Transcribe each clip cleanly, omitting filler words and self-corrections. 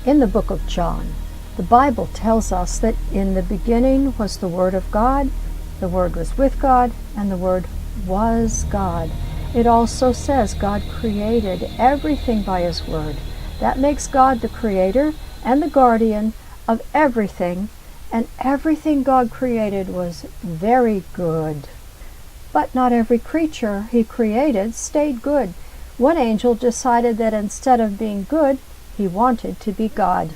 In the book of John, the Bible tells us that in the beginning was the Word of God, the Word was with God, and the Word was God. It also says God created everything by His Word. That makes God the creator and the guardian of everything, and everything God created was very good. But not every creature He created stayed good. One angel decided that instead of being good, he wanted to be God.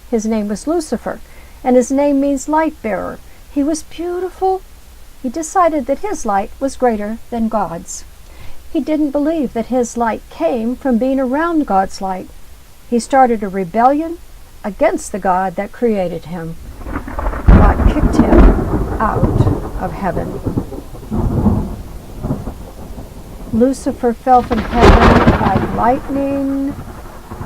His name was Lucifer, and his name means light bearer. He was beautiful. He decided that his light was greater than God's. He didn't believe that his light came from being around God's light. He started a rebellion against the God that created him. God kicked him out of heaven. Lucifer fell from heaven like lightning,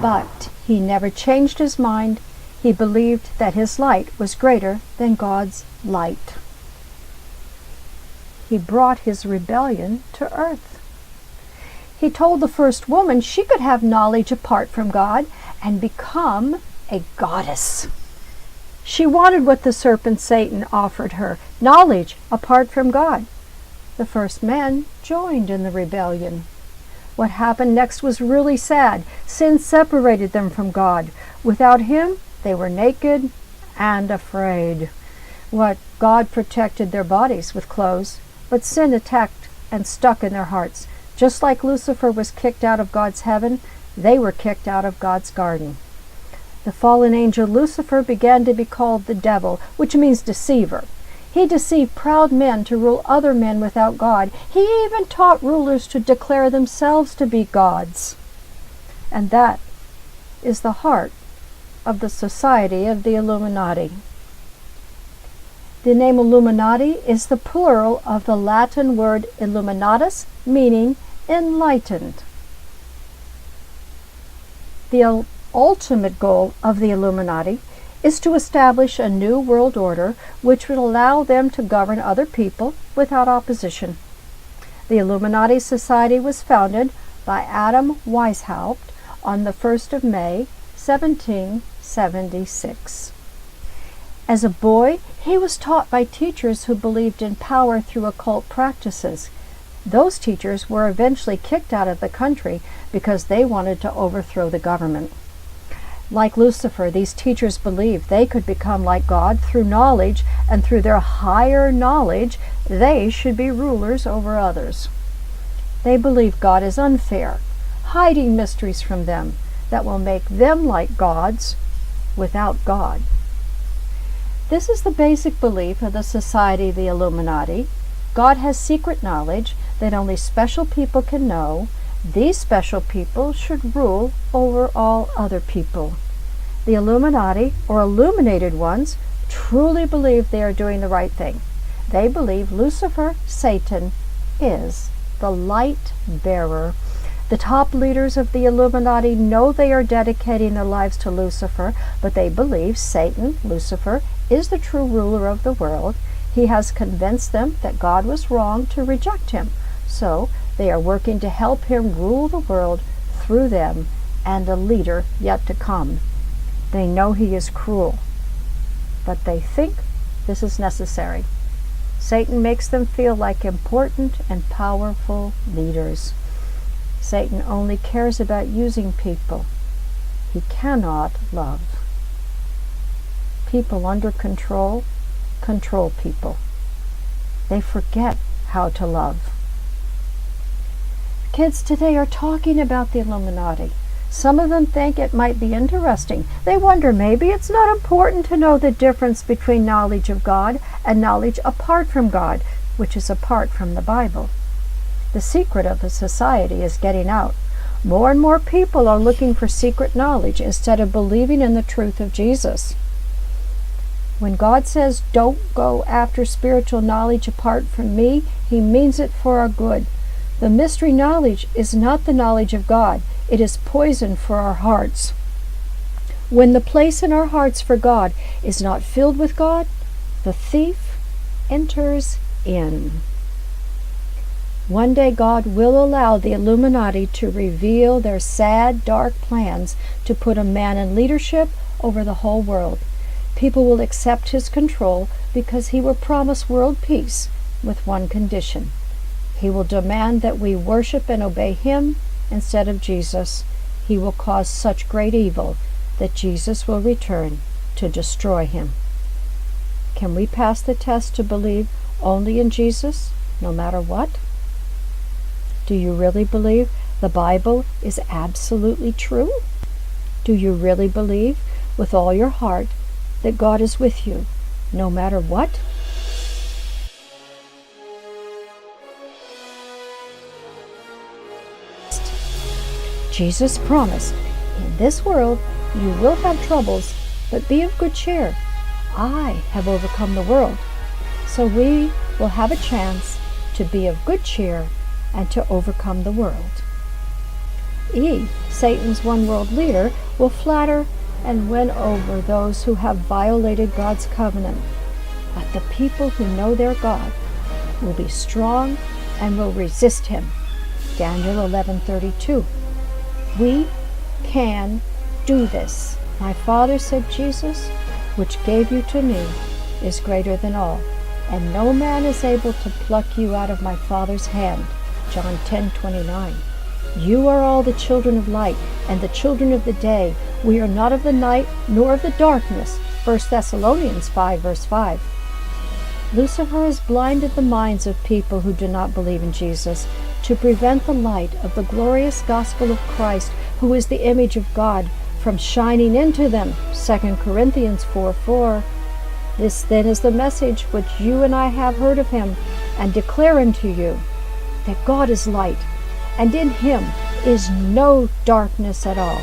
but he never changed his mind. He believed that his light was greater than God's light. He brought his rebellion to earth. He told the first woman she could have knowledge apart from God and become a goddess. She wanted what the serpent Satan offered her, knowledge apart from God. The first man joined in the rebellion. What happened next was really sad. Sin separated them from God. Without Him, they were naked and afraid. God protected their bodies with clothes, but sin attacked and stuck in their hearts. Just like Lucifer was kicked out of God's heaven, they were kicked out of God's garden. The fallen angel Lucifer began to be called the devil, which means deceiver. He deceived proud men to rule other men without God. He even taught rulers to declare themselves to be gods. And that is the heart of the society of the Illuminati. The name Illuminati is the plural of the Latin word illuminatus, meaning enlightened. The ultimate goal of the Illuminati is to establish a new world order which would allow them to govern other people without opposition. The Illuminati Society was founded by Adam Weishaupt on the 1st of May, 1776. As a boy, he was taught by teachers who believed in power through occult practices. Those teachers were eventually kicked out of the country because they wanted to overthrow the government. Like Lucifer, these teachers believed they could become like God through knowledge, and through their higher knowledge, they should be rulers over others. They believe God is unfair, hiding mysteries from them that will make them like gods without God. This is the basic belief of the Society of the Illuminati. God has secret knowledge that only special people can know. These special people should rule over all other people. The Illuminati, or illuminated ones, truly believe they are doing the right thing. They believe Lucifer, Satan, is the light bearer. The top leaders of the Illuminati know they are dedicating their lives to Lucifer, but they believe Satan, Lucifer, is the true ruler of the world. He has convinced them that God was wrong to reject him. So they are working to help him rule the world through them and a leader yet to come. They know he is cruel, but they think this is necessary. Satan makes them feel like important and powerful leaders. Satan only cares about using people. He cannot love. People under control people. They forget how to love. Kids today are talking about the Illuminati. Some of them think it might be interesting. They wonder maybe it's not important to know the difference between knowledge of God and knowledge apart from God, which is apart from the Bible. The secret of the society is getting out. More and more people are looking for secret knowledge instead of believing in the truth of Jesus. When God says, "Don't go after spiritual knowledge apart from me," He means it for our good. The mystery knowledge is not the knowledge of God. It is poison for our hearts. When the place in our hearts for God is not filled with God, the thief enters in. One day God will allow the Illuminati to reveal their sad, dark plans to put a man in leadership over the whole world. People will accept his control because he will promise world peace with one condition. He will demand that we worship and obey him instead of Jesus. He will cause such great evil that Jesus will return to destroy him. Can we pass the test to believe only in Jesus, no matter what? Do you really believe the Bible is absolutely true? Do you really believe with all your heart that God is with you, no matter what? Jesus promised, in this world you will have troubles, but be of good cheer. I have overcome the world. So we will have a chance to be of good cheer and to overcome the world. Satan's one-world leader, will flatter and win over those who have violated God's covenant. But the people who know their God will be strong and will resist him. Daniel 11:32. We can do this. My Father said, Jesus, which gave you to me, is greater than all, and no man is able to pluck you out of my Father's hand. John 10:29. You are all the children of light and the children of the day. We are not of the night nor of the darkness. 1 Thessalonians 5 verse 5. Lucifer has blinded the minds of people who do not believe in Jesus to prevent the light of the glorious gospel of Christ, who is the image of God, from shining into them. 2 Corinthians 4:4. This then is the message which you and I have heard of him, and declare unto you, that God is light, and in him is no darkness at all.